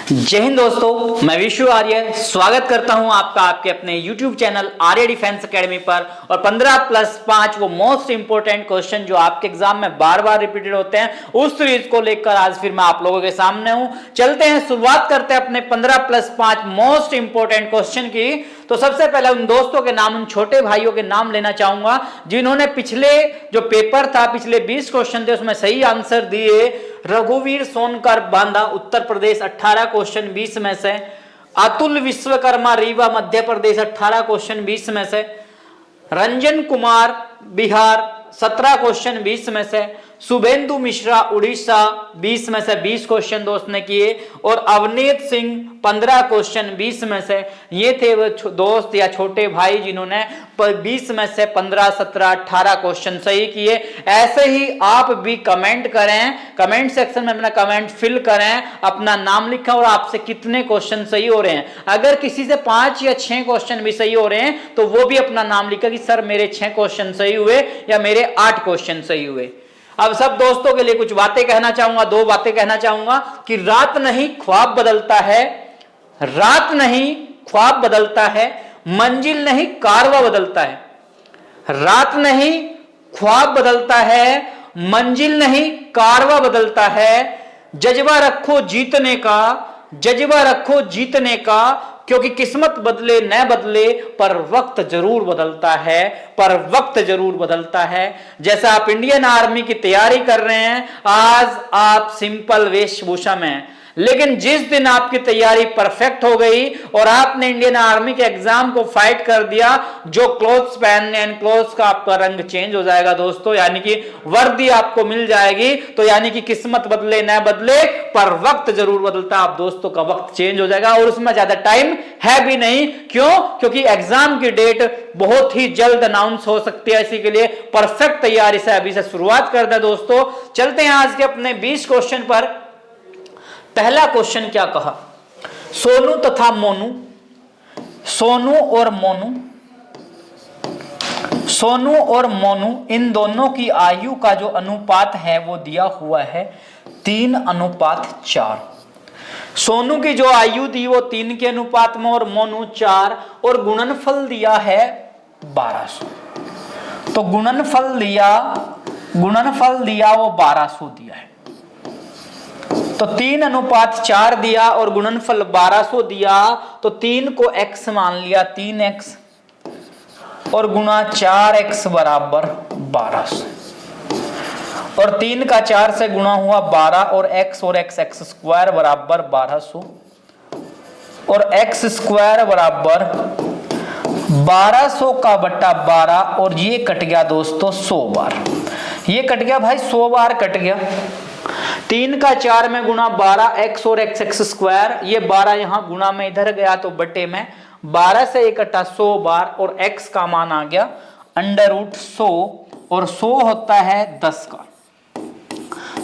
जय हिंद दोस्तों, मैं विशु आर्य स्वागत करता हूं आपका आपके अपने YouTube चैनल आर्य डिफेंस एकेडमी पर। और 15+5 वो मोस्ट इंपोर्टेंट क्वेश्चन जो आपके एग्जाम में बार बार रिपीटेड होते हैं, उस सीरीज को लेकर आज फिर मैं आप लोगों के सामने हूं। चलते हैं, शुरुआत करते हैं अपने 15+5 मोस्ट इंपोर्टेंट क्वेश्चन की। तो सबसे पहले उन दोस्तों के नाम, उन छोटे भाइयों के नाम लेना चाहूंगा जिन्होंने पिछले जो पेपर था, पिछले 20 क्वेश्चन थे उसमें सही आंसर दिए। रघुवीर सोनकर बांदा उत्तर प्रदेश 18 क्वेश्चन 20 में से। अतुल विश्वकर्मा रीवा मध्य प्रदेश 18 क्वेश्चन 20 में से। रंजन कुमार बिहार 17 क्वेश्चन 20 में से। शुभेंदु मिश्रा उड़ीसा 20 में से 20 क्वेश्चन दोस्त ने किए। और अवनीत सिंह 15 क्वेश्चन 20 में से। ये थे वो दोस्त या छोटे भाई जिन्होंने 20 में से 15, 17, 18 क्वेश्चन सही किए। ऐसे ही आप भी कमेंट करें, कमेंट सेक्शन में अपना कमेंट फिल करें, अपना नाम लिखें और आपसे कितने क्वेश्चन सही हो रहे हैं। अगर किसी से 5 या 6 क्वेश्चन भी सही हो रहे हैं तो वो भी अपना नाम लिखा कि सर मेरे 6 क्वेश्चन सही हुए या मेरे 8 क्वेश्चन सही हुए। अब सब दोस्तों के लिए कुछ बातें कहना चाहूंगा, 2 बातें कहना चाहूंगा कि रात नहीं ख्वाब बदलता है, रात नहीं ख्वाब बदलता है, मंजिल नहीं कारवा बदलता है। रात नहीं ख्वाब बदलता है, मंजिल नहीं कारवा बदलता है। जज्बा रखो जीतने का, जज्बा रखो जीतने का, क्योंकि किस्मत बदले न बदले पर वक्त जरूर बदलता है, पर वक्त जरूर बदलता है। जैसा आप इंडियन आर्मी की तैयारी कर रहे हैं, आज आप सिंपल वेशभूषा में हैं, लेकिन जिस दिन आपकी तैयारी परफेक्ट हो गई और आपने इंडियन आर्मी के एग्जाम को फाइट कर दिया, जो क्लोथ्स पहनने हैं क्लोथ्स का आपका रंग चेंज हो जाएगा दोस्तों, यानी कि वर्दी आपको मिल जाएगी। तो यानी कि किस्मत बदले न बदले पर वक्त जरूर बदलता, आप दोस्तों का वक्त चेंज हो जाएगा और उसमें ज्यादा टाइम है भी नहीं। क्यों? क्योंकि एग्जाम की डेट बहुत ही जल्द अनाउंस हो सकती है। इसी के लिए परफेक्ट तैयारी से अभी से शुरुआत कर दे दोस्तों। चलते हैं आज के अपने 20 क्वेश्चन पर। पहला क्वेश्चन क्या कहा? सोनू तथा मोनू, सोनू और मोनू, सोनू और मोनू इन दोनों की आयु का जो अनुपात है वो दिया हुआ है 3:4। सोनू की जो आयु दी वो 3 के अनुपात में और मोनू 4, और गुणनफल दिया है 1200। तो गुणनफल दिया वो 1200 दिया है। तो 3:4 दिया और गुणनफल 1200 दिया, तो 3 को x मान लिया, 3x और गुणा 4x बराबर 1200, और 3 का 4 से गुणा हुआ 12, और x स्क्वायर बराबर 1200, और x स्क्वायर बराबर 1200 का बट्टा 12, और ये कट गया दोस्तों 100 बार। ये कट गया भाई 100 बार कट गया। 3 का 4 में गुणा 12, x और x स्क्वायर, ये 12 यहां गुणा में इधर गया तो बटे में 12 से इकट्ठा 100 बार, और x का मान आ गया √100, और 100 होता है 10 का,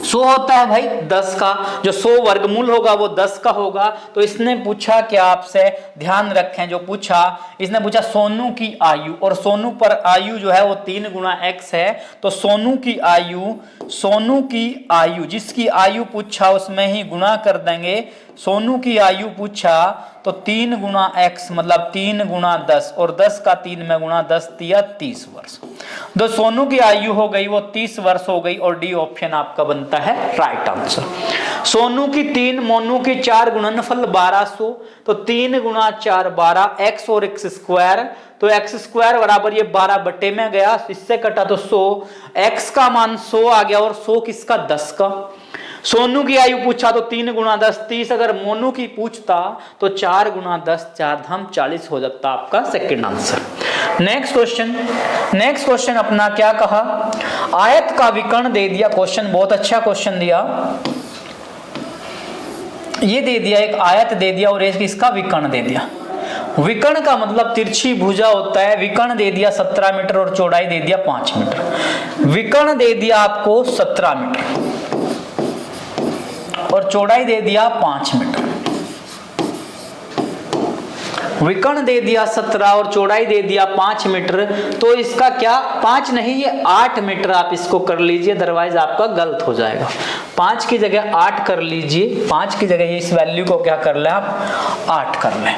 100 होता है भाई 10 का, जो 100 वर्गमूल होगा वो 10 का होगा। तो इसने पूछा क्या आपसे, ध्यान रखें जो पूछा, इसने पूछा सोनू की आयु, और सोनू पर आयु जो है वो 3 गुणा x है। तो सोनू की आयु जिसकी आयु पूछा उसमें ही गुणा कर देंगे। सोनू की आयु पूछा तो 3 गुणा x मतलब 3 गुणा 10, और 10 का 3 में गुणा 10 दिया 30 वर्ष। तो सोनू की आयु हो गई वो 30 वर्ष हो गई, और डी ऑप्शन आपका बनता है राइट आंसर। सोनू की 3, मोनू की 4, गुणनफल 1200, तो 3 गुणा 4 12, x और x स्क्वायर, तो x स्क्वायर बराबर ये 12 बटे में गया, इससे कटा तो 100, x का मान 100 आ गया, और 100 किसका 10 का। सोनू की आयु पूछा तो 3 गुणा 10 30, अगर मोनू की पूछता तो 4 गुणा 10 4 धाम 40 हो जाता आपका सेकंड आंसर। नेक्स्ट क्वेश्चन अपना क्या कहा? आयत का विकर्ण दे दिया। क्वेश्चन बहुत अच्छा क्वेश्चन दिया, ये दे दिया एक आयत दे दिया और इसका विकर्ण दे दिया। विकर्ण का मतलब तिरछी भुजा होता है। विकर्ण दे दिया 17 मीटर और चौड़ाई दे दिया 5 मीटर। विकर्ण दे दिया आपको 17 मीटर और चौड़ाई दे दिया 5 मीटर। विकर्ण दे दिया 17 और चौड़ाई दे दिया 5 मीटर, तो इसका क्या 5 नहीं ये 8 मीटर आप इसको कर लीजिए, अदरवाइज आपका गलत हो जाएगा। 5 की जगह 8 कर लीजिए, 5 की जगह इस वैल्यू को क्या कर लें आप 8 कर लें।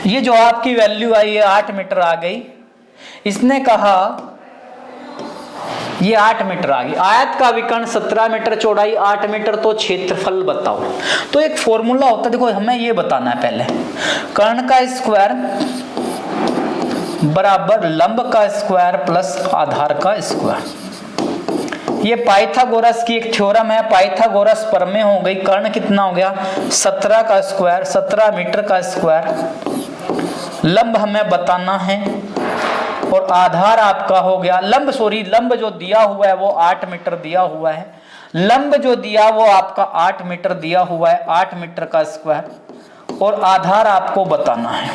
ये जो आपकी वैल्यू आई है 8 मीटर आ गई। इसने कहा ये 8 मीटर आ गई। आयत का विकर्ण 17 मीटर, चौड़ाई 8 मीटर, तो क्षेत्रफल बताओ। तो एक फॉर्मूला होता है, देखो हमें ये बताना है पहले, कर्ण का स्क्वायर बराबर लंब का स्क्वायर प्लस आधार का स्क्वायर। ये पाइथागोरस की एक थ्योरम है, पाइथागोरस प्रमेय हो गई। कर्ण कितना हो गया 17 का स्क्वायर, 17 मीटर का स्क्वायर। लंब हमें बताना है और आधार आपका हो गया लंब जो दिया हुआ है वो 8 मीटर दिया हुआ है। लंब जो दिया वो आपका 8 मीटर दिया हुआ है, 8 मीटर का स्क्वायर। और आधार आपको बताना है,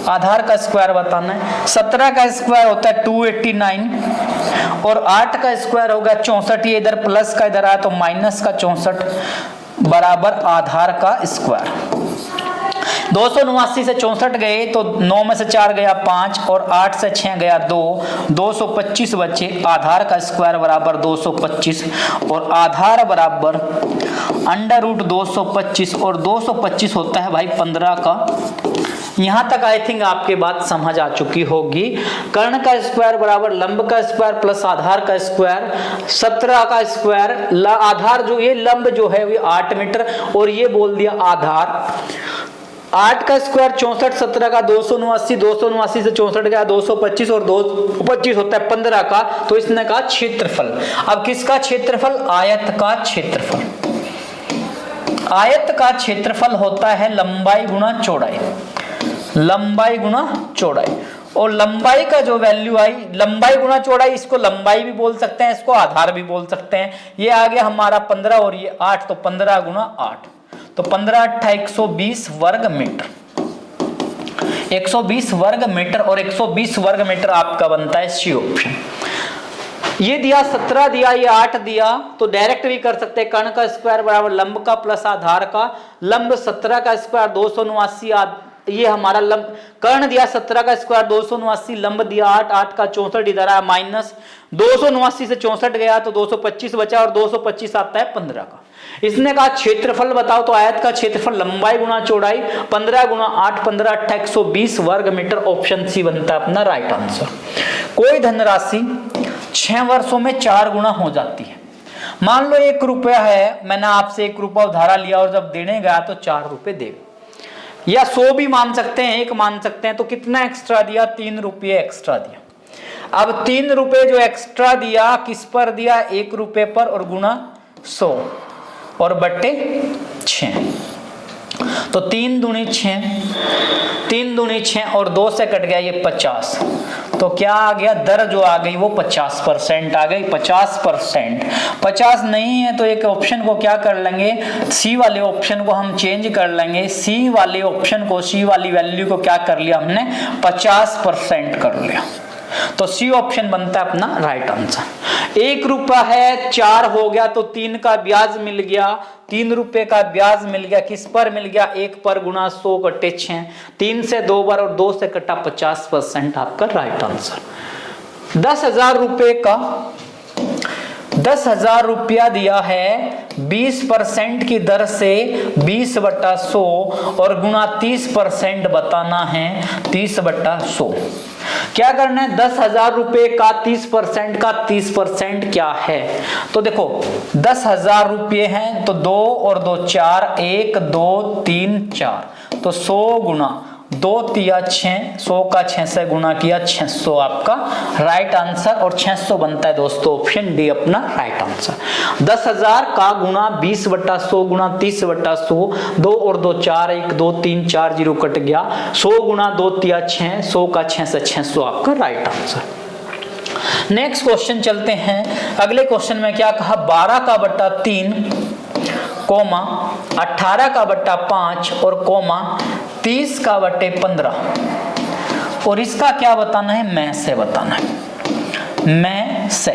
आधार का स्क्वायर बताना है। 17 का स्क्वायर होता है 289 और 8 का स्क्वायर होगा 64। ये इधर प्लस का इधर आया तो माइनस का 64 बराबर आधार का स्क्वायर। 289 से 64 गए तो 9 में से 4 गया 5 और 8 से 6 गया 2, 225 बचे। आधार का स्क्वायर बराबर 225 और आधार बराबर अंडर रूट 225 और 225 होता है भाई 15 का। यहां तक आई थिंक आपके बात समझ आ चुकी होगी। कर्ण का स्क्वायर बराबर लंब का स्क्वायर प्लस आधार का स्क्वायर, 17 का स्क्वायर, आधार जो ये लंब जो है वो 8 मीटर और ये बोल दिया आधार। 8 का स्क्वायर 64, 17 का 279, 279 से 64 गया 225 और 225 होता है 15 का। तो इसने कहा क्षेत्रफल। अब किसका क्षेत्रफल? आयत का क्षेत्रफल। आयत का क्षेत्रफल होता है लंबाई गुणा चौड़ाई, लंबाई गुणा चौड़ाई। और लंबाई का जो वैल्यू आई, लंबाई गुणा चौड़ाई, इसको लंबाई भी बोल सकते हैं, इसको आधार भी बोल सकते हैं। ये आ गया हमारा 15 और ये 8, तो 15 गुणा 8, तो 15 8 120 वर्ग मीटर, 120 वर्ग मीटर। और 120 वर्ग मीटर आपका बनता है सी ऑप्शन। ये दिया 17 दिया, ये 8 दिया, तो डायरेक्ट भी कर सकते हैं। कर्ण का स्क्वायर बराबर लंब का प्लस आधार का। लंब 17 का स्क्वायर 279, ये हमारा लंब, कर्ण दिया 17 का स्क्वायर 279, लंब दिया 8, 8 का 64 इधर आया माइनस, 279 से 64 गया तो 225 बचा और 225 आता है 15 का। इसने कहा क्षेत्रफल बताओ, तो आयत का क्षेत्रफल लंबाई गुणा चौड़ाई 15 गुणा 8, 15 8 120 वर्ग मीटर। ऑप्शन सी बनता है अपना राइट आंसर। कोई धनराशि 6 वर्षों में 4 गुना हो जाती है। मान लो 1 रुपया है, मैंने आपसे 1 रुपया उधारा लिया और जब देने गया तो 4 रुपए दे, या 100 भी मान सकते हैं, 1 मान सकते हैं। तो कितना एक्स्ट्रा दिया? 3 रुपये एक्स्ट्रा दिया। अब 3 रुपये जो एक्स्ट्रा दिया किस पर दिया? 1 रुपये पर, और गुना 100 और बट्टे 6, तो 3 दूनी 6, 3 दूनी 6 और 2 से कट गया ये 50। तो क्या आ गया? दर जो आ गई वो 50% आ गई। 50%, 50 नहीं है तो एक ऑप्शन को क्या कर लेंगे, सी वाले ऑप्शन को हम चेंज कर लेंगे। सी वाले ऑप्शन को, सी वाली वैल्यू को क्या कर लिया हमने? 50% कर लिया। तो सी ऑप्शन बनता है अपना राइट आंसर। 1 रुपया है, 4 हो गया तो 3 का ब्याज मिल गया, 3 रुपए का ब्याज मिल गया। किस पर मिल गया? 1 पर गुना 100 कटे 6, 3 से 2 बार और 2 से कटा 50% आपका राइट आंसर। 10,000 रुपए का 10,000 रुपया दिया है 20% की दर से 20/100 और गुना 30% बताना है 30/100। क्या करना है? 10,000 रुपए का 30% का 30% क्या है? तो देखो 10,000 रुपये हैं तो 2 और 2 4, 1 2 3 4, तो 100 गुना 2 तिया 6, 100 का 6 से गुना किया 600 आपका राइट आंसर। और 600 बनता है दोस्तों ऑप्शन डी अपना राइट आंसर। 10,000 का गुना 20/100 गुना 30/100, 2 और 2 4, 1 2 3 4 0 कट गया, 100 गुना 2 तिया 6, 100 का 6 से 600 आपका राइट आंसर। नेक्स्ट क्वेश्चन चलते हैं। अगले क्वेश्चन में क्या कहा? 12 का बट्टा 3 कोमा 18 का बट्टा 5 और कोमा 30 का बट्टे 15। और इसका क्या बताना है? मैं से बताना है। मैं से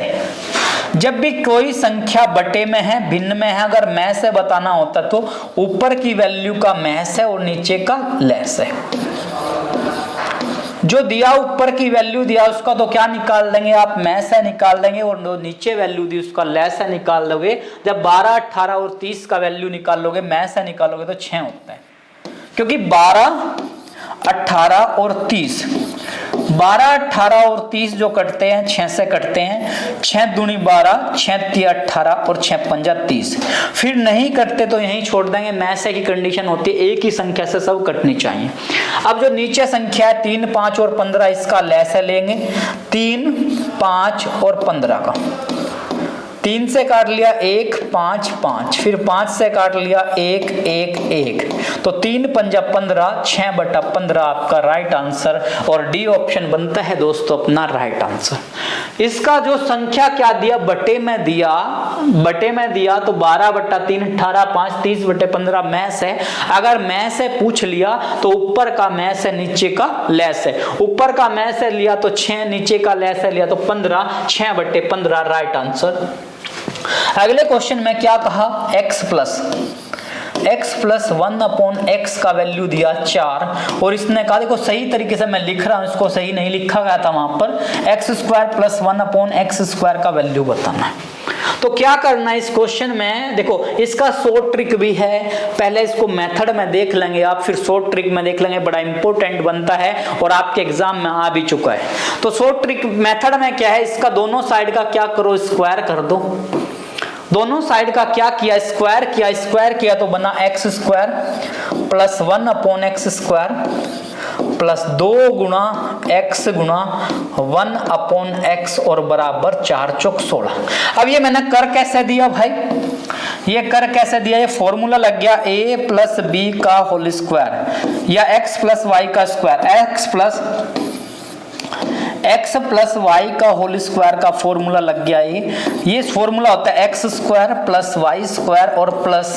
जब भी कोई संख्या बटे में है, भिन्न में है, अगर मैं से बताना होता तो ऊपर की वैल्यू का मैस है और नीचे का लेस है। जो दिया ऊपर की वैल्यू दिया उसका तो क्या निकाल देंगे आप, मैस है निकाल देंगे, और जो नीचे वैल्यू दी उसका लेस है निकाल लोगे। जब 12, 18 और 30 का वैल्यू निकाल लोगे, मैस है निकालोगे तो 6 होता है, क्योंकि 12, 18 और 30, 12, 18 और 30 जो कटते हैं 6 से कटते हैं, 6 दूनी 12, 6 तिया 18 और 6 पंजा 30। फिर नहीं कटते तो यहीं छोड़ देंगे, मैस की कंडीशन होती है एक ही संख्या से सब कटनी चाहिए। अब जो नीचे संख्या है 3, 5 और 15, इसका लेस है लेंगे 3, 5 और 15 का। 3 से काट लिया 1, 5, 5, फिर 5 से काट लिया 1, 1, 1, तो 3 पंजा 15, 6/15 आपका राइट आंसर, और डी ऑप्शन बनता है दोस्तों अपना राइट आंसर। इसका जो संख्या क्या दिया, बटे में दिया, बटे में दिया तो 12/3, 18, 5, 30/15 मैस है। अगर मैस है पूछ लिया तो ऊपर का मैस है नीचे का लेस है, ऊपर का मैस है लिया तो 6, नीचे का लेस है लिया तो 15, 6/15 राइट आंसर। अगले क्वेश्चन में क्या कहा, x प्लस 1/x का वैल्यू दिया 4, और इसने कहा, देखो सही तरीके से मैं लिख रहा हूं, इसको सही नहीं लिखा गया था वहां पर, x² प्लस 1/x² का वैल्यू बताना है। तो क्या करना है इस क्वेश्चन में, देखो इसका शॉर्ट ट्रिक भी है, पहले इसको मेथड में देख लेंगे आप, फिर शॉर्ट ट्रिक में देख लेंगे, बड़ा इंपॉर्टेंट बनता है और आपके एग्जाम में आ भी चुका है। तो शॉर्ट ट्रिक मेथड में क्या है, इसका दोनों साइड का क्या करो, स्क्वायर कर दो। दोनों साइड का क्या किया, स्क्वायर किया, स्क्वायर किया तो बना x² प्लस 1/x² प्लस 2 गुणा x गुणा 1/x और बराबर 4 चौक 16। अब ये मैंने कर कैसे दिया भाई, ये कर कैसे दिया, ये फॉर्मूला लग गया a प्लस b का होल स्क्वायर या x प्लस y का स्क्वायर, x प्लस वाई का होल स्क्वायर का फॉर्मूला लग गया। ये फॉर्मूला होता है x² प्लस y² और plus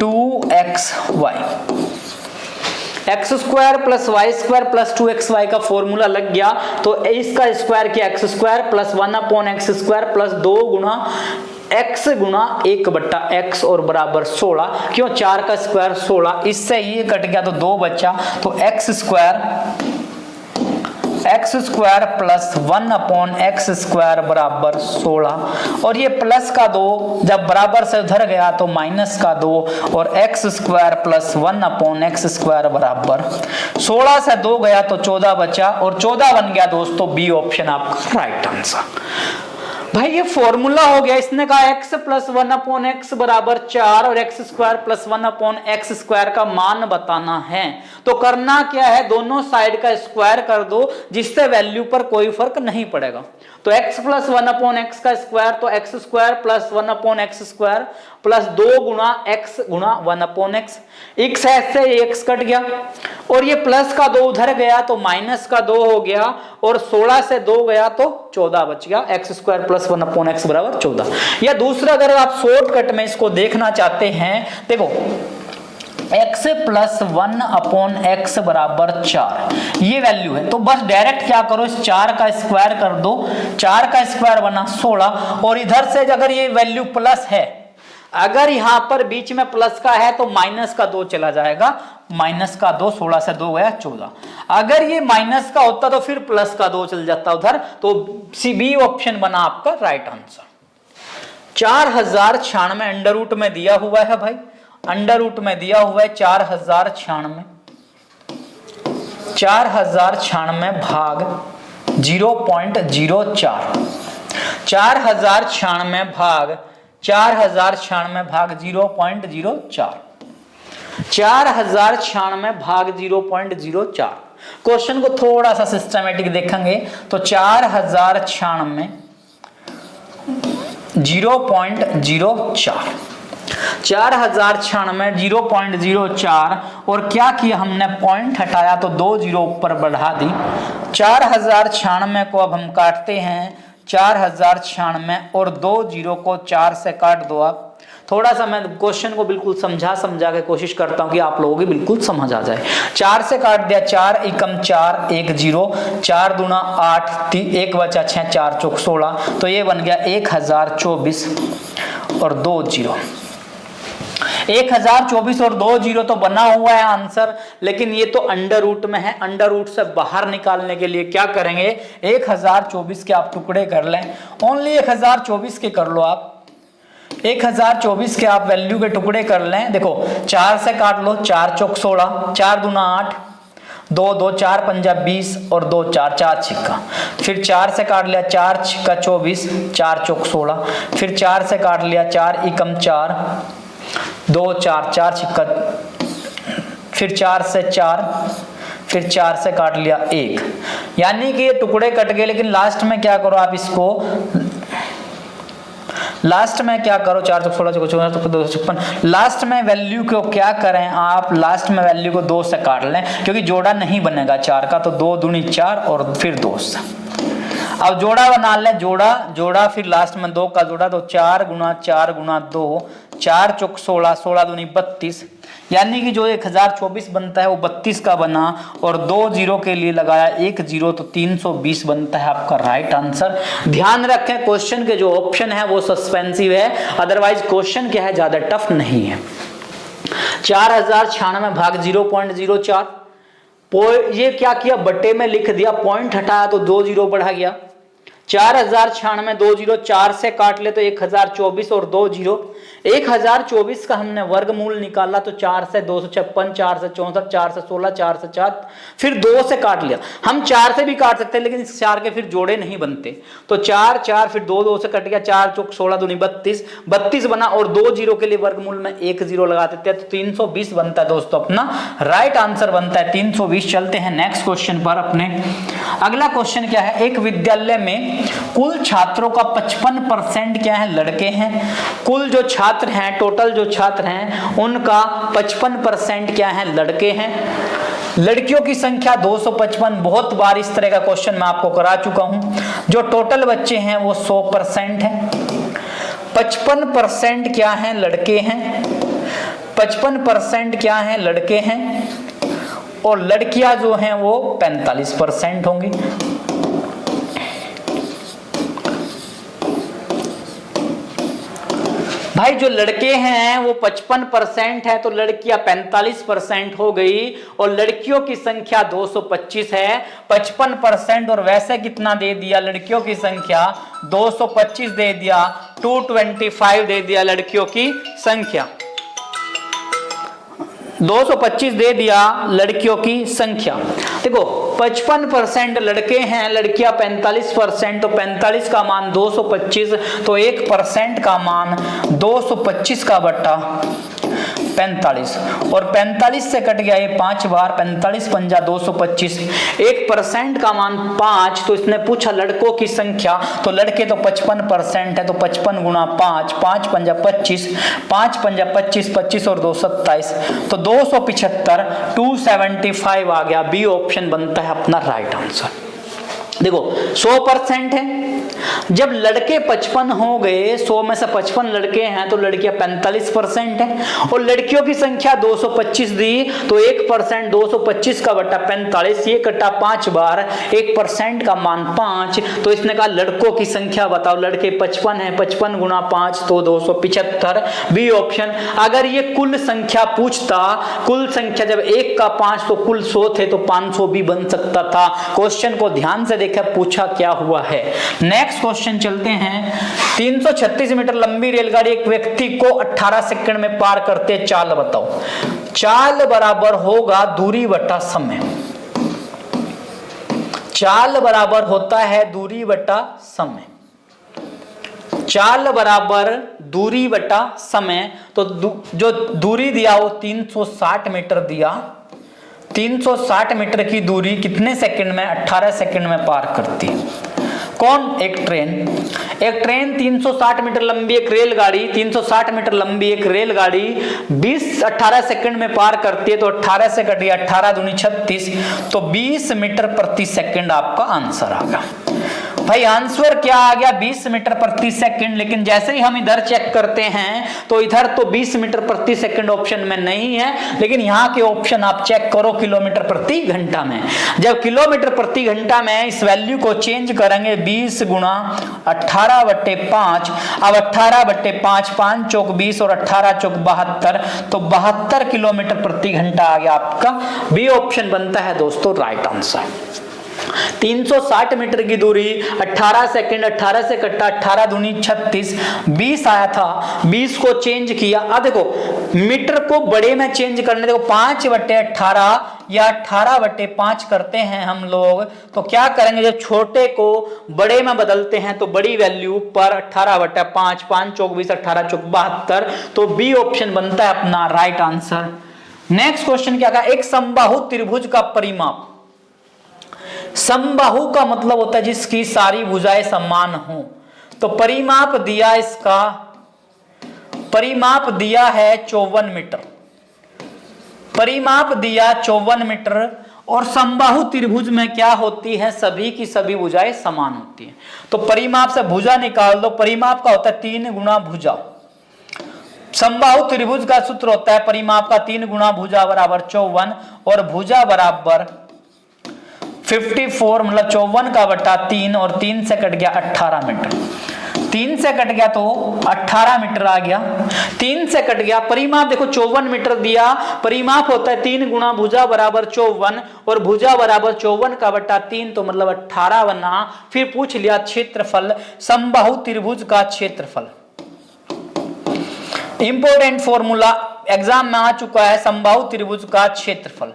2xy। x² plus y² plus 2xy का फॉर्मूला लग गया, तो इसका स्क्वायर किया x² प्लस 1/x² प्लस 2 गुणा x गुणा 1/x और बराबर 16, क्यों 4 का स्क्वायर 16, इससे ये कट गया तो 2 बचा, तो x² प्लस 1/x² बराबर 16, और ये प्लस का 2 जब बराबर से उधर गया तो माइनस का 2, और x² प्लस 1/x² बराबर 16 से 2 गया तो 14 बचा, और 14 बन गया दोस्तों बी ऑप्शन आपका राइट आंसर। भाई ये फॉर्मूला हो गया, इसने कहा x प्लस 1/x बराबर 4 और x² प्लस 1/x² का मान बताना है। तो करना क्या है, दोनों साइड का स्क्वायर कर दो, जिससे वैल्यू पर कोई फर्क नहीं पड़ेगा। तो x प्लस 1/x का स्क्वायर तो x² प्लस 1/x² प्लस 2 गुणा x गुणा 1/x, x से x कट गया, और ये प्लस का 2 उधर गया तो माइनस का 2 हो गया, और 16 से 2 गया तो 14 बच गया, x² प्लस 1/x बराबर 14। या दूसरा अगर आप शॉर्टकट में इसको देखना चाहते हैं, देखो x प्लस 1/x बराबर 4 ये वैल्यू है, तो बस डायरेक्ट क्या करो, इस 4 का स्क्वायर कर दो, 4 का स्क्वायर बना 16, और इधर से अगर ये वैल्यू प्लस है, अगर यहां पर बीच में प्लस का है तो माइनस का 2 चला जाएगा, माइनस का 2, 16 से 2 गया 14। अगर ये माइनस का होता तो फिर प्लस का 2 चल जाता उधर, तो सी बी ऑप्शन बना आपका राइट आंसर। 4096 अंडर रूट में दिया हुआ है भाई, अंडर रूट में दिया हुआ है 4096, 4096 भाग 0.04, 4096 भाग 4096 भाग 0.04, 4096 भाग 0.04। क्वेश्चन को थोड़ा सा सिस्टमेटिक देखेंगे तो 4096 0.04, 4096 0.04, और क्या किया हमने, पॉइंट हटाया तो 2 जीरो ऊपर बढ़ा दी। 4096 को अब हम काटते हैं, 4096 और 2 जीरो को 4 से काट दो आप, थोड़ा सा मैं क्वेश्चन को बिल्कुल समझा के कोशिश करता हूं कि आप लोगों की बिल्कुल समझ आ जाए। 4 से काट दिया, 4 एकम 4, 1 0, 4 दूना 8, 1 बचा 6, 4 चौक 16, तो ये बन गया 1024 और 2 0। 1024 और 2 0 तो बना हुआ है आंसर, लेकिन ये तो अंडर रूट में है। अंडर रूट से बाहर निकालने के लिए क्या करेंगे, 1024 के आप टुकड़े कर लें, ओनली 1024 के कर लो आप, 1024 के आप वैल्यू के टुकड़े कर लें। देखो 4 से काट लो, 4 चौक 16, 4 दूना 8, 2 2 4 पंजा 20 और 2 4 4 छिक्का, फिर 4 से काट लिया, 4 छिक्का 24, 4 चौक 16, फिर 4 से काट लिया, 4 एकम 4, 2 4 4 छिक्का, फिर 4 से 4, फिर 4 से काट लिया 1, यानी कि ये टुकड़े कट गए। लेकिन लास्ट में क्या करो आप इसको, लास्ट में क्या करो, 4 चौक 16 256, लास्ट में वैल्यू को क्या करें आप, लास्ट में वैल्यू को 2 से काट लें, क्योंकि जोड़ा नहीं बनेगा 4 का, तो 2 दूनी 4 और फिर 2 से। अब जोड़ा बना लें, जोड़ा फिर लास्ट में 2 का जोड़ा, तो 4 गुना 4 गुना 2, 4 चौक 16, 16 दूनी 32, यानी कि जो 1024 बनता है वो 32 का बना, और 2 0 के लिए लगाया 1 0, तो 320 बनता है आपका राइट आंसर। ध्यान रखें क्वेश्चन के जो ऑप्शन है वो सस्पेंसिव है, अदरवाइज क्वेश्चन क्या है, ज्यादा टफ नहीं है। 4096 भाग 0.04, ये क्या किया, बट्टे में लिख दिया, पॉइंट हटाया तो 2 0 बढ़ा गया। 4096 2 0, 4 से काट ले तो 1024 और 2 0, 1024 का हमने वर्गमूल निकाला तो 4 से 256, 4 से 64, 4 से 16, 4 से 4, फिर 2 से काट लिया। हम 4 से भी काट सकते हैं, लेकिन इस 4 के फिर जोड़े नहीं बनते, तो 4 4 फिर 2 2 से कट गया, 4 चौक 16 दूनी 32, 32 बना, और 2 0 के लिए वर्गमूल में 1 0 लगा देते हैं, तो 320 बनता है दोस्तों, अपना राइट आंसर बनता है 320। चलते हैं नेक्स्ट क्वेश्चन पर अपने। अगला क्वेश्चन क्या है, एक विद्यालय में कुल छात्रों का 55% क्या है, लड़के हैं। कुल जो छात्र हैं, टोटल जो छात्र हैं उनका 55% क्या है, लड़के हैं। लड़कियों की संख्या 255, बहुत बार इस तरह का क्वेश्चन मैं आपको करा चुका हूं। जो टोटल बच्चे हैं वो 100% है। 55% क्या है, लड़के हैं। 55% क्या है, लड़के हैं, और लड़कियां जो हैं वो 45% होंगी। भाई जो लड़के हैं वो 55% है, तो लड़कियां 45% हो गई, और लड़कियों की संख्या 225 है। 55% और वैसे कितना दे दिया, लड़कियों की संख्या 225 दे दिया, 225 दे दिया लड़कियों की संख्या, 225 दे दिया लड़कियों की संख्या। देखो 55% लड़के हैं, लड़कियां 45%, तो 45 का मान 225, तो 1% का मान 225 का बट्टा 45, और 45 से कट गया ये 5 बार, 45 पंजा 225, 1% का मान 5, तो इसने पूछा लड़कों की संख्या, तो लड़के तो 55% है, तो 55 गुना 5, 5 पंजा 25, 5 पंजा 25, 25 और 2 27, तो 275, 275 आ गया। बी ऑप्शन बनता है अपना राइट आंसर। देखो 100% है, जब लड़के 55 हो गए, 100 में से 55 लड़के हैं, तो लड़कियां 45% है, और लड़कियों की संख्या 225 दी, तो 1% 225 का बट्टा 45, ये कटा 5 बार, 1% का मान 5, तो इसने कहा लड़कों की संख्या बताओ, लड़के 55 है, 55 गुना 5 तो 275, बी ऑप्शन। अगर ये कुल संख्या पूछता, कुल संख्या जब 1 का 5 तो कुल 100 थे, तो 500 भी बन सकता था। क्वेश्चन को ध्यान से देखा, पूछा क्या हुआ है। नेक्स्ट क्वेश्चन चलते हैं। 336 मीटर लंबी रेलगाड़ी एक व्यक्ति को 18 सेकंड में पार करते, चाल बताओ। चाल बराबर होगा दूरी बटा समय। चाल बराबर होता है दूरी बटा समय। चाल बराबर दूरी बटा समय, तो जो दूरी दिया वो 360 मीटर दिया। 360 मीटर की दूरी कितने सेकंड में, 18 सेकंड में पार करती है। कौन, एक ट्रेन। एक ट्रेन 360 मीटर लंबी, एक रेलगाड़ी 360 मीटर लंबी एक रेलगाड़ी 18 सेकंड में पार करती है, तो 18 से कटिए 18 दूनी 36, तो 20 मीटर प्रति सेकंड आपका आंसर आ गया। भाई आंसर क्या आ गया 20 मीटर प्रति सेकंड, लेकिन जैसे ही हम इधर चेक करते हैं तो इधर तो 20 मीटर प्रति सेकंड ऑप्शन में नहीं है, लेकिन यहाँ के ऑप्शन आप चेक करो किलोमीटर प्रति घंटा में। जब किलोमीटर प्रति घंटा में इस वैल्यू को चेंज करेंगे 20 गुणा 18/5, अब 18/5 5 चौक 20 और 18 चौक 72, तो 72 किलोमीटर प्रति घंटा आ गया आपका। बी ऑप्शन बनता है दोस्तों राइट आंसर। 360 मीटर की दूरी 18 सेकंड, 18 से कटा 18 दूनी 36, 20 आया था, 20 को चेंज किया। अब देखो मीटर को बड़े में चेंज करने, देखो 5/18 या 18/5 करते हैं हम लोग, तो क्या करेंगे जब छोटे को बड़े में बदलते हैं तो बड़ी वैल्यू पर 18/5, 5 चौक 20, 18 चौक 72, तो बी ऑप्शन बनता है अपना राइट आंसर। नेक्स्ट क्वेश्चन क्या कहा, एक समबाहु त्रिभुज का परिमाप। समबाहु का मतलब होता है जिसकी सारी भुजाएं समान हो, तो परिमाप दिया, इसका परिमाप दिया है 54 मीटर, परिमाप दिया 54 मीटर। और समबाहु त्रिभुज में क्या होती है, सभी की सभी भुजाएं समान होती हैं, तो परिमाप से भुजा निकाल दो। परिमाप का होता है 3 गुना भुजा। समबाहु त्रिभुज का सूत्र होता है परिमाप का 3 गुना भुजा बराबर 54 और भुजा बराबर 54, मतलब 54 का बटा 3 और 3 से कट गया 18 मीटर। 3 से कट गया तो 18 मीटर आ गया, 3 से कट गया। परिमाप देखो 54 मीटर दिया, परिमाप होता है 3 गुना भुजा बराबर 54 और भुजा बराबर 54 का बटा 3, तो मतलब 18 बना। फिर पूछ लिया क्षेत्रफल, समबाहु त्रिभुज का क्षेत्रफल। इंपॉर्टेंट फॉर्मूला एग्जाम में आ चुका है, समबाहु त्रिभुज का क्षेत्रफल।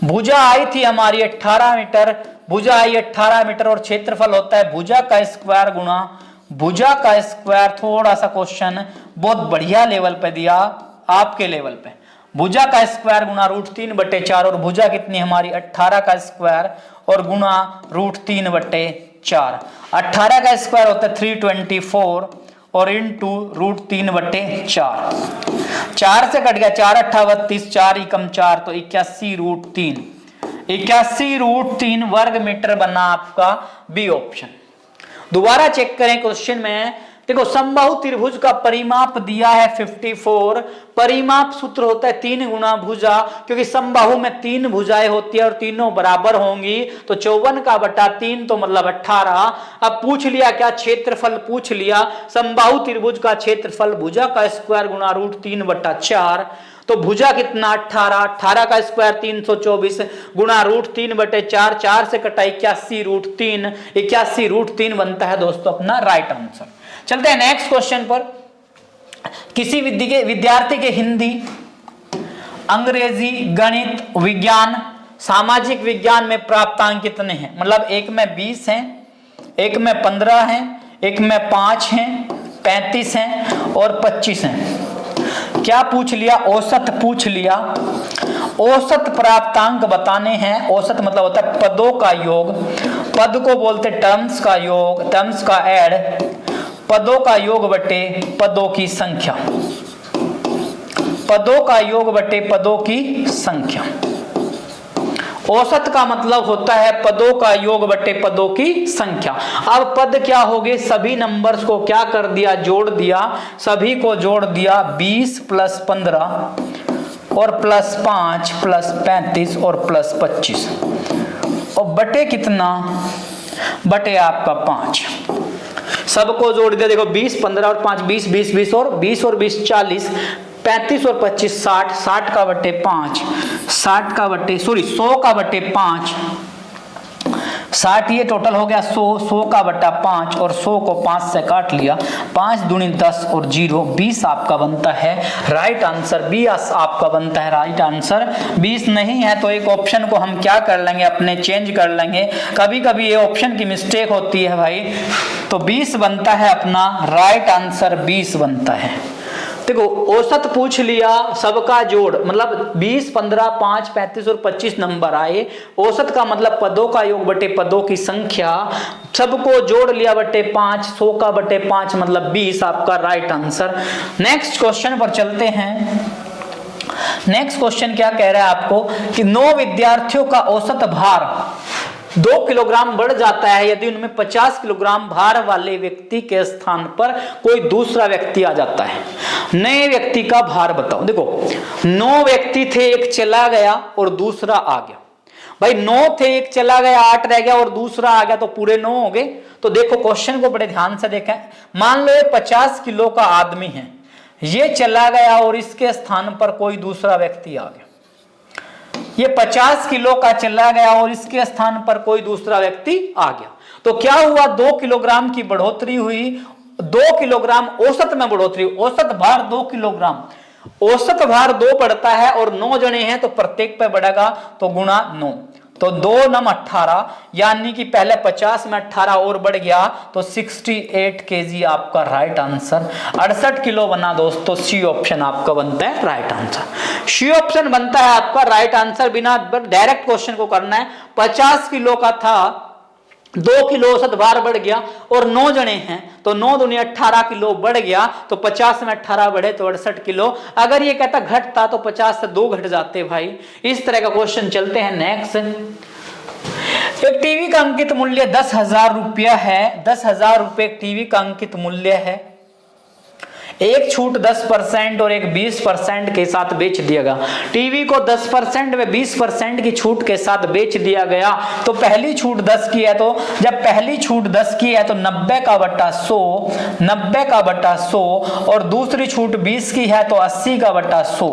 भुजा आई थी हमारी 18 मीटर, भुजा आई 18 मीटर और क्षेत्रफल होता है भुजा का स्क्वायर गुणा भुजा का स्क्वायर। थोड़ा सा क्वेश्चन बहुत बढ़िया लेवल पे दिया, आपके लेवल पे। भुजा का स्क्वायर गुणा √3/4 और भुजा कितनी हमारी 18 का स्क्वायर और गुणा √3/4। 18 का स्क्वायर होता है 324 और इंटू √3/4। 4 से कट गया 4 8 32, 4 एकम 4, तो 81√3। 81√3 वर्ग मीटर बना आपका बी ऑप्शन। दोबारा चेक करें क्वेश्चन में, देखो समबाहु त्रिभुज का परिमाप दिया है 54, परिमाप सूत्र होता है 3 गुना भुजा, क्योंकि समबाहु में 3 भुजाएं होती है और तीनों बराबर होंगी, तो 54 का बटा 3 तो मतलब 18। अब पूछ लिया क्या, क्षेत्रफल पूछ लिया। समबाहु त्रिभुज का क्षेत्रफल भुजा का स्क्वायर गुणा √3/4, तो भुजा कितना 18, 18 का स्क्वायर 324 गुणा √3/4, 4 से कटा 81√3, 81√3 बनता है दोस्तों अपना राइट आंसर। चलते हैं नेक्स्ट क्वेश्चन पर। किसी विद्यार्थी के हिंदी, अंग्रेजी, गणित, विज्ञान, सामाजिक विज्ञान में प्राप्तांक कितने हैं, मतलब एक में 20 हैं, एक में 15 हैं, एक में 5 हैं, 35 हैं और 25 हैं। क्या पूछ लिया, औसत पूछ लिया। औसत प्राप्तांक बताने हैं। औसत मतलब होता है पदों का योग, पद को बोलते टर्म्स का योग, टर्म्स का ऐड, पदों का योग बटे पदों की संख्या, पदों का योग बटे पदों की संख्या। औसत का मतलब होता है पदों का योग बटे पदों की संख्या। अब पद क्या हो गए, सभी नंबर्स को क्या कर दिया, जोड़ दिया, सभी को जोड़ दिया। 20 + 15 और +5 +35 और +25 और बटे कितना, बटे आपका 5। सबको जोड़ दिया, देखो 20 15 और 5 20 20 20 और 20 और 20 40, 35 और 25 60, 60 का बटे 5, 60 का बटे 100 का बटे 5, 60 ये टोटल हो गया 100, 100 का बटा 5 और 100 को 5 से काट लिया, 5 दूनी 10 और 0, 20 आपका बनता है राइट आंसर। 20 आपका बनता है राइट आंसर। 20 नहीं है तो एक ऑप्शन को हम क्या कर लेंगे, अपने चेंज कर लेंगे। कभी कभी ये ऑप्शन की मिस्टेक होती है भाई, तो 20 बनता है अपना राइट आंसर, 20 बनता है। देखो औसत पूछ लिया, सबका जोड़, मतलब 20 15 5 35 और 25 नंबर आए। औसत का मतलब पदों का योग बटे पदों की संख्या, सबको जोड़ लिया बटे 5, 100 का बटे 5 मतलब 20 आपका राइट आंसर। नेक्स्ट क्वेश्चन पर चलते हैं। नेक्स्ट क्वेश्चन क्या कह रहा है आपको कि 9 विद्यार्थियों का औसत भार 2 किलोग्राम बढ़ जाता है यदि उनमें 50 किलोग्राम भार वाले व्यक्ति के स्थान पर कोई दूसरा व्यक्ति आ जाता है। नए व्यक्ति का भार बताओ। देखो 9 व्यक्ति थे, एक चला गया और दूसरा आ गया। भाई 9 थे, एक चला गया, 8 रह गया और दूसरा आ गया, तो पूरे 9 हो गए। तो देखो क्वेश्चन को बड़े ध्यान से देखें। मान लो ये 50 किलो का आदमी है, ये चला गया और इसके स्थान पर कोई दूसरा व्यक्ति आ गया। ये 50 किलो का चला गया और इसके स्थान पर कोई दूसरा व्यक्ति आ गया। तो क्या हुआ, 2 किलोग्राम की बढ़ोतरी हुई। 2 किलोग्राम औसत में बढ़ोतरी, औसत भार 2 किलोग्राम, औसत भार 2 बढ़ता है और 9 जने हैं तो प्रत्येक पे बढ़ेगा, तो गुणा 9, तो 2 9 18, यानी कि पहले 50 में 18 और बढ़ गया तो 68 केजी आपका राइट आंसर। 68 किलो बना दोस्तों, सी ऑप्शन आपका बनता है राइट आंसर। सी ऑप्शन बनता है आपका राइट आंसर। बिना डायरेक्ट क्वेश्चन को करना है। 50 किलो का था, 2 किलो औसत भार बढ़ गया और 9 जने हैं तो 9 दूनी 18 किलो बढ़ गया, तो 50 में 18 बढ़े तो 68 किलो। अगर ये कहता घटता तो 50 से 2 घट जाते भाई। इस तरह का क्वेश्चन। चलते हैं नेक्स्ट। एक टीवी का अंकित मूल्य 10,000 रुपया है। 10,000 रुपये टीवी का अंकित मूल्य है। एक छूट 10% और एक 20% के साथ बेच दिया गया। टीवी को 10% व 20% की छूट के साथ बेच दिया गया। तो पहली छूट 10 की है, तो जब पहली छूट 10 की है तो 90 का बटा 100, 90 का बटा 100, और दूसरी छूट 20 की है तो 80 का बटा 100।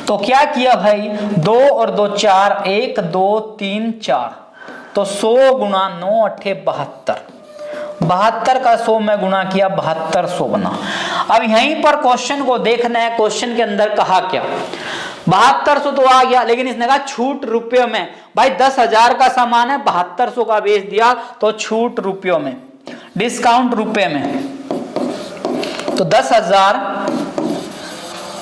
तो क्या किया भाई, 2 और 2 4, 1 2 3 4, तो 100 गुणा 9 8 72, 72 का 100 में गुणा किया, 7200 बना। अब यहीं पर क्वेश्चन को देखना है। क्वेश्चन के अंदर कहा क्या, 7200 तो आ गया, लेकिन इसने कहा छूट रुपयों में। भाई 10,000 का सामान है, 7200 का बेच दिया, तो छूट रुपयों में, डिस्काउंट रुपए में। तो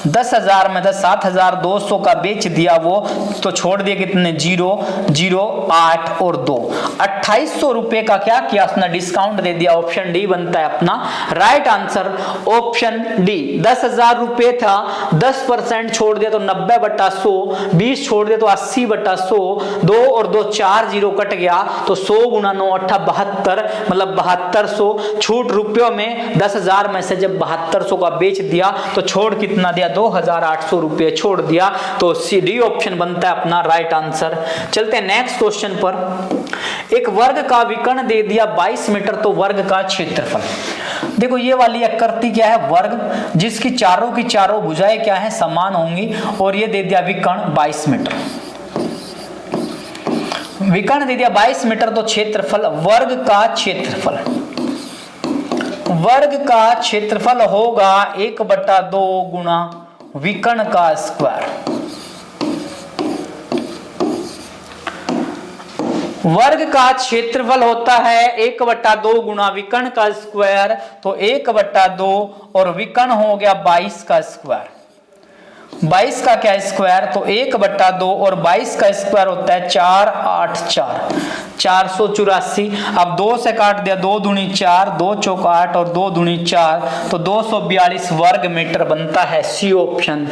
10,000 में 7,200 का बेच दिया वो, तो छोड़ दिए कितने, 0 0 8 और 2, 2,800 रुपए का क्या किया उसने, डिस्काउंट दे दिया। ऑप्शन डी बनता है अपना राइट आंसर, ऑप्शन डी। 10,000 रुपए था, 10% छोड़ दिया तो 90 बटा 100, 20 छोड़ दिया तो 80 बटा 100, 2 और 2 4 0 कट गया, तो 100 गुणा 9 8 72, मतलब 7200। छूट रुपयों में 10,000 में से जब 7200 का बेच दिया तो छोड़ कितना दिया, 2,800 रुपये छोड़ दिया। तो सी डी ऑप्शन बनता है अपना राइट आंसर। चलते हैं नेक्स्ट क्वेश्चन पर। एक वर्ग का विकर्ण दे दिया 22 मीटर, तो वर्ग का क्षेत्रफल। देखो ये वाली आकृति क्या है, वर्ग, जिसकी चारों की चारों भुजाएं क्या है, समान होंगी, और ये दे दिया विकर्ण 22 मीटर। विकर्ण दे दिया 22 मीटर, तो क्षेत्रफल, वर्ग का क्षेत्रफल, वर्ग का क्षेत्रफल होगा 1/2 गुणा विकर्ण का स्क्वायर। वर्ग का क्षेत्रफल होता है 1/2 गुणा विकर्ण का स्क्वायर, तो 1/2 और विकर्ण हो गया 22 का स्क्वायर। 22 का क्या स्क्वायर, तो 1/2 और 22 का स्क्वायर होता है 4 8 4, 484। अब 2 से काट दिया, 2 दूनी 4, 2 चौक 8 और 2 दूनी 4, तो 242 वर्ग मीटर बनता है। सी ऑप्शन,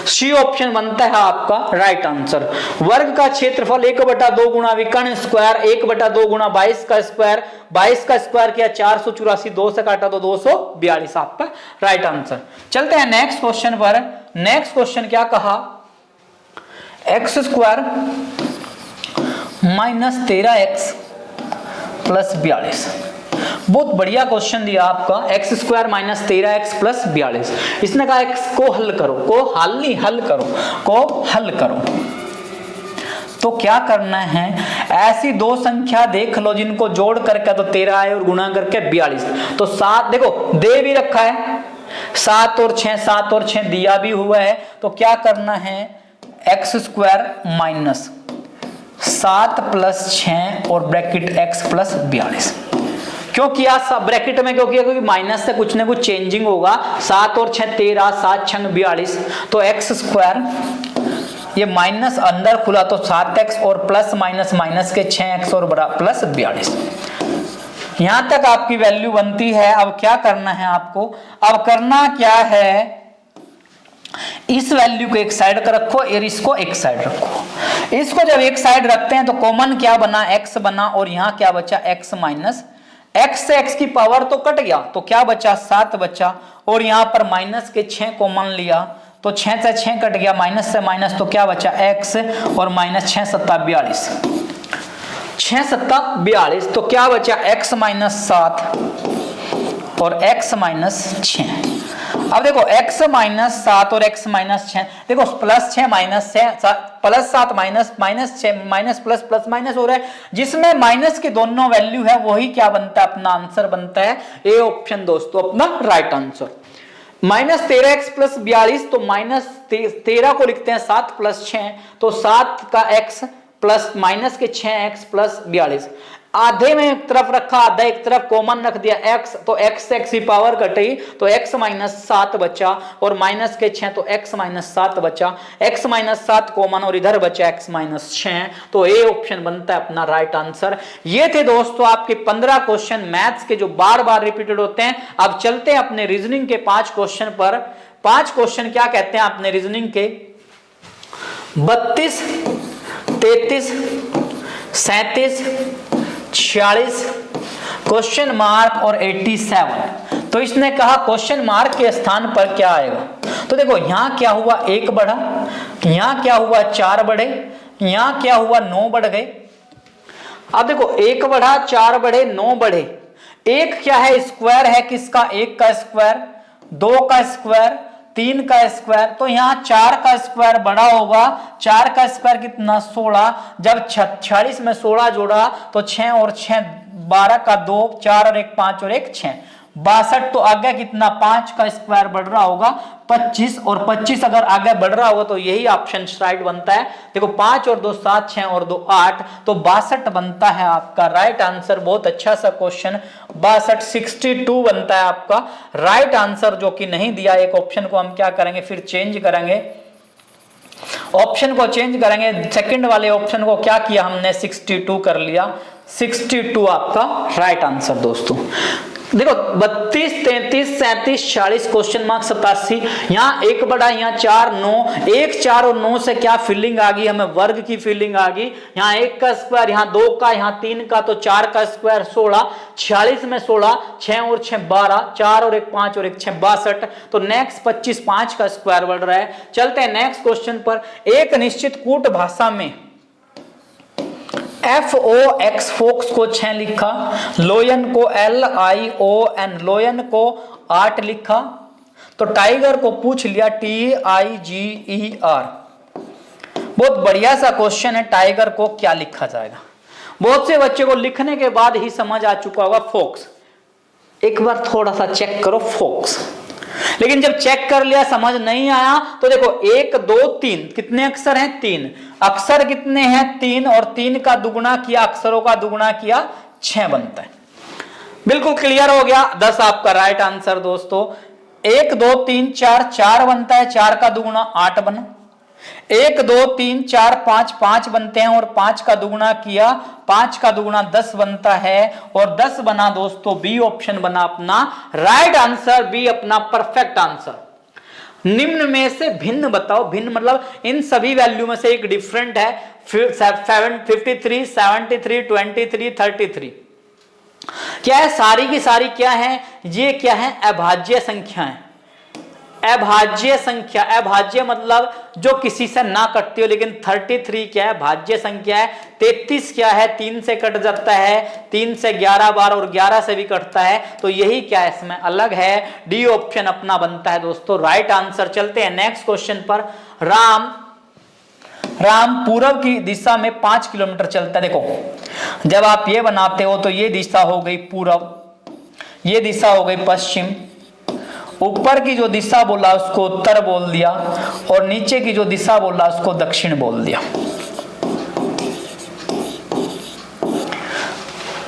सी ऑप्शन बनता है आपका राइट आंसर। वर्ग का क्षेत्रफल 1/2 गुणा विकर्ण स्क्वायर, 1/2 गुणा 22 का स्क्वायर, 22 का स्क्वायर किया 484, 2 से काटा तो 242 आपका राइट आंसर। चलते हैं नेक्स्ट क्वेश्चन पर। नेक्स्ट क्वेश्चन क्या कहा, x² माइनस 13x प्लस 42। बहुत बढ़िया क्वेश्चन दिया आपका, x² माइनस 13x प्लस 42। इसने कहा x को हल करो, को हल नहीं, हल करो, को हल करो। तो क्या करना है, ऐसी दो संख्या देख लो जिनको जोड़ करके तो 13 आए और गुणा करके 42। तो 7 देखो दे भी रखा है, 7 और 6, 7 और 6 दिया भी हुआ है। तो क्या करना है, x² माइनस 7 प्लस 6 और ब्रैकेट x प्लस 42। क्यों किया ब्रैकेट में, क्यों किया, क्योंकि माइनस से कुछ ना कुछ चेंजिंग होगा। 7 और 6 13, 7 6 42, तो x², ये माइनस अंदर खुला तो 7x और प्लस माइनस माइनस के 6x और बड़ा प्लस 42। यहां तक आपकी वैल्यू बनती है। अब क्या करना है आपको, अब करना क्या है, इस वैल्यू को एक साइड का रखो और इसको एक साइड रखो। इसको जब एक साइड रखते हैं तो कॉमन क्या बना, x बना, और यहां क्या बचा, x माइनस x से x की पावर तो कट गया तो क्या बचा, 7 बचा, और यहां पर माइनस के 6 कॉमन लिया तो 6 से 6 कट गया, माइनस से माइनस तो क्या बचा x, और माइनस 6 सत्ता 42, 6 सत्ता 42, तो क्या बचा x माइनस 7 और x माइनस 6। अब देखो x माइनस 7 और x माइनस 6, देखो plus 6 minus 6 plus 7 minus 6 minus plus plus minus हो रहा है, जिसमें माइनस की दोनों वैल्यू है वही क्या बनता है, अपना आंसर बनता है ए ऑप्शन दोस्तों, अपना right answer. Minus 13x plus 42, तो माइनस 13 को लिखते हैं 7 प्लस 6, तो 7 का x प्लस माइनस के 6x प्लस 42, आधे में एक तरफ रखा, आधा एक तरफ कॉमन रख दिया x, तो x से x की पावर कटी तो x माइनस 7 बचा, और माइनस के 6 तो x माइनस 7 बचा, x माइनस 7 कॉमन और इधर बचा x माइनस 6, तो ए ऑप्शन बनता है अपना राइट आंसर। ये थे दोस्तों आपके 15 क्वेश्चन मैथ्स के जो बार बार रिपीटेड होते हैं। अब चलते हैं अपने रीजनिंग के 5 क्वेश्चन पर। 5 क्वेश्चन क्या कहते हैं अपने रीजनिंग के, 32, 33, 37, 46, क्वेश्चन मार्क और 87। तो इसने कहा क्वेश्चन मार्क के स्थान पर क्या आएगा, तो देखो यहां क्या हुआ, 1 बढ़ा, यहां क्या हुआ, 4 बढ़े, यहां क्या हुआ, 9 बढ़ गए। अब देखो 1 बढ़ा, 4 बढ़े, 9 बढ़े, 1 क्या है, स्क्वायर है किसका, 1 का स्क्वायर, 2 का स्क्वायर, 3 का स्क्वायर, तो यहाँ 4 का स्क्वायर बड़ा होगा, 4 का स्क्वायर कितना, 16, जब 46 में 16 जोड़ा तो 6 और 6 12 का 2, 4 और 1 5 और 1 6, 62, तो आगे कितना, 5 का स्क्वायर बढ़ रहा होगा 25, और 25 अगर आगे बढ़ रहा होगा तो यही ऑप्शन राइट बनता है। देखो 5 और 2 7, 6 और 2 8, तो 62 बनता है आपका राइट आंसर। बहुत अच्छा सा क्वेश्चन, 62 62 बनता है आपका राइट आंसर, जो कि नहीं दिया। एक ऑप्शन को हम क्या करेंगे, फिर चेंज करेंगे, ऑप्शन को चेंज करेंगे, सेकंड वाले ऑप्शन को क्या किया हमने, 62 कर लिया, 62 आपका राइट आंसर दोस्तों। देखो 32, 33, 37, 40, क्वेश्चन मार्क 87, यहाँ 1 बढ़ा, यहाँ 4, 9, 1, 4 और 9 से क्या फीलिंग आ गई, हमें वर्ग की फीलिंग आ गई। यहाँ 1 का स्क्वायर, यहाँ 2 का, यहाँ 3 का, तो 4 का स्क्वायर 16, 46 में 16, 6 और 6 12, 4 और 1 5 और 1 6 62, तो नेक्स्ट 25, 5 का स्क्वायर बढ़ रहा है। चलते हैं नेक्स्ट क्वेश्चन पर। एक निश्चित कूट भाषा में FOX फोक्स को 6 लिखा, लोयन को LION लोयन को 8 लिखा, तो टाइगर को पूछ लिया TIGER। बहुत बढ़िया सा क्वेश्चन है, टाइगर को क्या लिखा जाएगा। बहुत से बच्चे को लिखने के बाद ही समझ आ चुका होगा फोक्स, एक बार थोड़ा सा चेक करो फोक्स, लेकिन जब चेक कर लिया समझ नहीं आया तो देखो 1 2 3, कितने अक्षर हैं, 3 अक्षर कितने हैं, 3, और 3 का दुगुना किया, अक्षरों का दुगुना किया, 6 बनता है। बिल्कुल क्लियर हो गया, 10 आपका राइट आंसर दोस्तों। 1 2 3 4, 4 बनता है, 4 का दुगुना 8 बना, 1 2 3 4 5, 5 बनते हैं, और 5 का दुगुना किया, 5 का दुगुना 10 बनता है, और 10 बना दोस्तों, बी ऑप्शन बना अपना राइट आंसर, बी अपना परफेक्ट आंसर। निम्न में से भिन्न बताओ, भिन्न मतलब इन सभी वैल्यू में से एक डिफरेंट है, 53 73 23 33, क्या है, सारी की सारी क्या है, ये क्या है, अभाज्य संख्या है। अभाज्य संख्या, अभाज्य मतलब जो किसी से ना कटती हो, लेकिन 33 क्या है, भाज्य संख्या है। 33 क्या है, 3 से कट जाता है, 3 से 11 बार, और 11 से भी कटता है, तो यही क्या है, इसमें अलग है, डी ऑप्शन अपना बनता है दोस्तों राइट आंसर। चलते हैं नेक्स्ट क्वेश्चन पर। राम पूर्व की दिशा में 5 किलोमीटर चलता है। देखो जब आप ये बनाते हो तो ये दिशा हो गई पूर्व, ये दिशा हो गई पश्चिम, ऊपर की जो दिशा बोला उसको उत्तर बोल दिया, और नीचे की जो दिशा बोला उसको दक्षिण बोल दिया।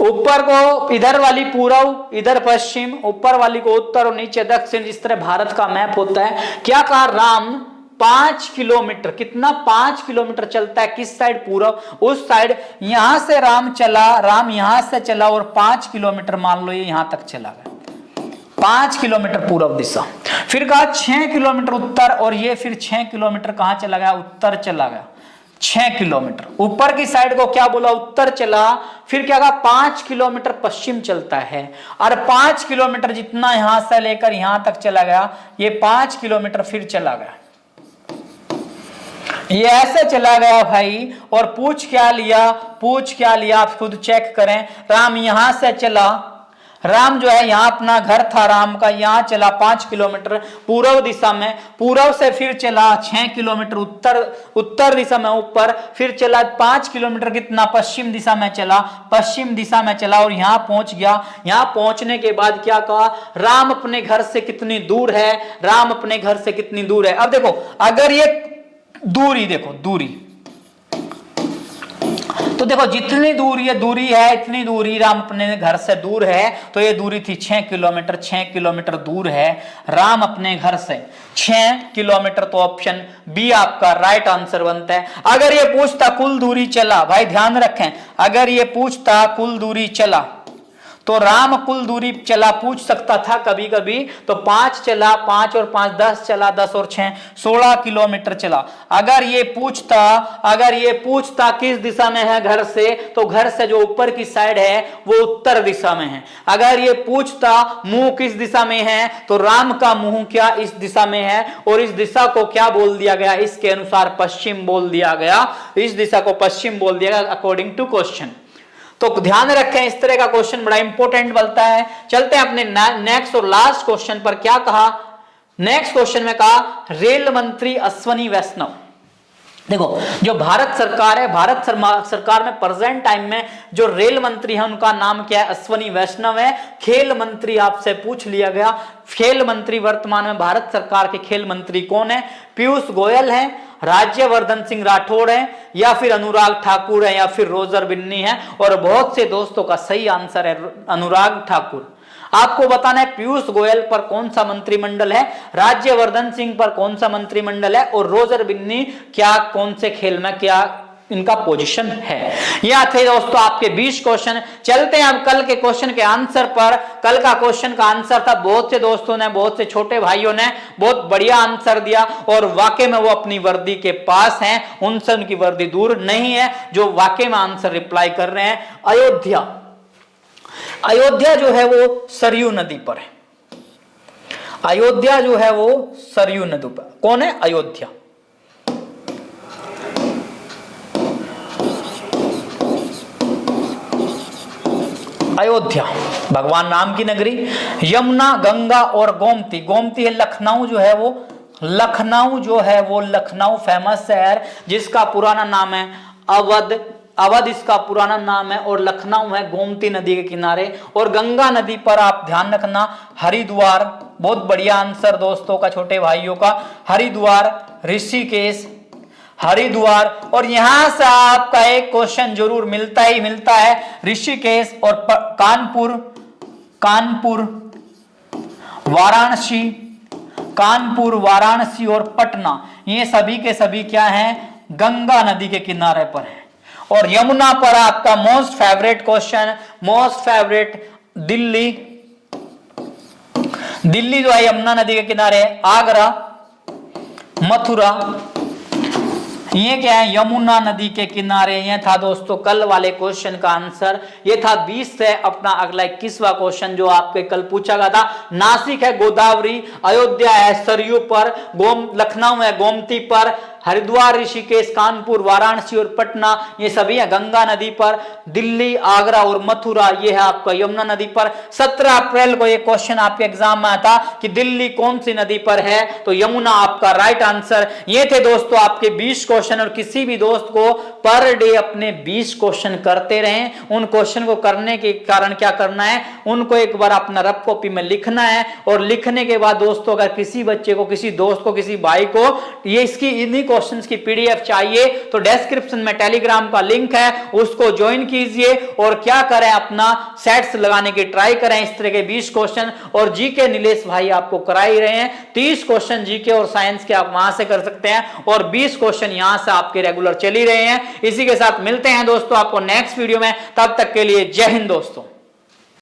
ऊपर को इधर वाली पूर्व, इधर पश्चिम, ऊपर वाली को उत्तर और नीचे दक्षिण, जिस तरह भारत का मैप होता है। क्या कहा, राम 5 किलोमीटर, कितना, 5 किलोमीटर चलता है, किस साइड, पूर्व, उस साइड। यहां से राम चला, राम यहां से चला, और 5 किलोमीटर मान लो ये यहां तक चला गया, 5 किलोमीटर पूर्व दिशा। फिर कहा 6 किलोमीटर उत्तर, और ये फिर 6 किलोमीटर कहां चला गया, उत्तर चला गया। 6 किलोमीटर ऊपर की साइड को क्या बोला, उत्तर चला। फिर क्या कहा 5 किलोमीटर पश्चिम चलता है, और 5 किलोमीटर जितना यहां से लेकर यहां तक चला गया, ये 5 किलोमीटर फिर चला गया, ये ऐसे चला गया भाई। और पूछ क्या लिया, पूछ क्या लिया आप खुद चेक करें। राम यहां से चला, राम जो है यहां अपना घर था राम का, यहां चला 5 किलोमीटर पूर्व दिशा में, पूर्व से फिर चला 6 किलोमीटर उत्तर दिशा में ऊपर, फिर चला 5 किलोमीटर कितना पश्चिम दिशा में चला, पश्चिम दिशा में चला, और यहां पहुंच गया। यहां पहुंचने के बाद क्या कहा, राम अपने घर से कितनी दूर है, राम अपने घर से कितनी दूर है। अब देखो अगर ये दूरी देखो, दूरी तो देखो जितनी दूरी ये दूरी है, इतनी दूरी राम अपने घर से दूर है, तो ये दूरी थी 6 किलोमीटर। 6 किलोमीटर दूर है राम अपने घर से 6 किलोमीटर, तो ऑप्शन बी आपका राइट आंसर बनता है। अगर ये पूछता कुल दूरी चला, भाई ध्यान रखें, अगर ये पूछता कुल दूरी चला, तो राम कुल दूरी चला पूछ सकता था कभी कभी, तो 5 चला, 5 और 5 10 चला, 10 और 6 16 किलोमीटर चला। अगर ये पूछता किस दिशा में है घर से, तो घर से जो ऊपर की साइड है वो उत्तर दिशा में है। अगर ये पूछता मुंह किस दिशा में है, तो राम का मुंह क्या इस दिशा में है, और इस दिशा को क्या बोल दिया गया, इसके अनुसार पश्चिम बोल दिया गया, इस दिशा को पश्चिम बोल दिया गया अकॉर्डिंग टू क्वेश्चन। तो ध्यान रखें, इस तरह का क्वेश्चन बड़ा इंपॉर्टेंट बनता है। चलते हैं अपने नेक्स्ट और लास्ट क्वेश्चन पर। क्या कहा, नेक्स्ट क्वेश्चन में कहा रेल मंत्री अश्वनी वैष्णव। देखो जो भारत सरकार है, भारत सरकार में प्रेजेंट टाइम में जो रेल मंत्री है उनका नाम क्या है, अश्वनी वैष्णव है। खेल मंत्री आपसे पूछ लिया गया, खेल मंत्री वर्तमान में भारत सरकार के खेल मंत्री कौन है, पीयूष गोयल है, राज्यवर्धन सिंह राठौड़ है, या फिर अनुराग ठाकुर है, या फिर रोजर बिन्नी है। और बहुत से दोस्तों का सही आंसर है अनुराग ठाकुर। आपको बताना है पीयूष गोयल पर कौन सा मंत्रिमंडल है, राज्यवर्धन सिंह पर कौन सा मंत्रिमंडल है, और रोजर बिन्नी क्या कौन से खेल में क्या इनका पोजीशन है। यह थे दोस्तों आपके 20 क्वेश्चन। चलते हैं अब कल के क्वेश्चन के आंसर पर। कल का क्वेश्चन का आंसर था, बहुत से दोस्तों ने, बहुत से छोटे भाइयों ने बहुत बढ़िया आंसर दिया, और वाकई में वो अपनी वर्दी के पास हैं, उनसे उनकी वर्दी दूर नहीं है, जो वाकई में आंसर रिप्लाई कर रहे हैं। अयोध्या, अयोध्या जो है वो सरयू नदी पर है। अयोध्या जो है वो सरयू नदी पर, कौन है, अयोध्या। अयोध्या भगवान राम की नगरी। यमुना, गंगा और गोमती, गोमती है लखनऊ जो है वो, लखनऊ जो है वो, लखनऊ फेमस शहर जिसका पुराना नाम है अवध, अवध इसका पुराना नाम है, और लखनऊ है गोमती नदी के किनारे। और गंगा नदी पर आप ध्यान रखना हरिद्वार, बहुत बढ़िया आंसर दोस्तों का, छोटे भाइयों का, हरिद्वार, ऋषिकेश, हरिद्वार। और यहां से आपका एक क्वेश्चन जरूर मिलता ही मिलता है, ऋषिकेश और कानपुर, कानपुर, वाराणसी, कानपुर, वाराणसी और पटना, ये सभी के सभी क्या हैं, गंगा नदी के किनारे पर है। और यमुना पर आपका most favourite question, most favourite, Delhi, Delhi जो है यमुना नदी के किनारे, आगरा, मथुरा, ये क्या है, यमुना नदी के किनारे। ये था दोस्तों कल वाले क्वेश्चन का आंसर। ये था 20 से अपना अगला 21वां क्वेश्चन जो आपके कल पूछा गया था। नासिक है गोदावरी, अयोध्या है सरयू पर, लखनऊ है गोमती पर, हरिद्वार, ऋषिकेश, कानपुर, वाराणसी और पटना ये सभी है गंगा नदी पर, दिल्ली, आगरा और मथुरा ये है आपका यमुना नदी पर। 17 अप्रैल को ये क्वेश्चन आपके एग्जाम में आया था कि दिल्ली कौन सी नदी पर है, तो यमुना आपका राइट आंसर। ये थे दोस्तों आपके 20 क्वेश्चन, और किसी भी दोस्त को पर डे अपने 20 क्वेश्चन करते रहें। उन क्वेश्चन को करने के कारण क्या करना है, उनको एक बार अपना रफ कॉपी में लिखना है, और लिखने के बाद दोस्तों अगर किसी बच्चे को, किसी दोस्त को, किसी भाई को ये इसकी इन्हीं क्वेश्चंस की पीडीएफ चाहिए तो डिस्क्रिप्शन में टेलीग्राम का लिंक है, उसको ज्वाइन कीजिए और क्या करें, अपना सेट्स लगाने की ट्राई करें। इस तरह के 20 क्वेश्चन और जीके नीलेश भाई आपको करा ही रहे हैं। 30 क्वेश्चन जीके और साइंस के आप वहां से कर सकते हैं, और 20 क्वेश्चन यहां से आपके रेगुलर चल ही रहे हैं। इसी के साथ मिलते हैं दोस्तों आपको नेक्स्ट वीडियो में, तब तक के लिए जय हिंद दोस्तों।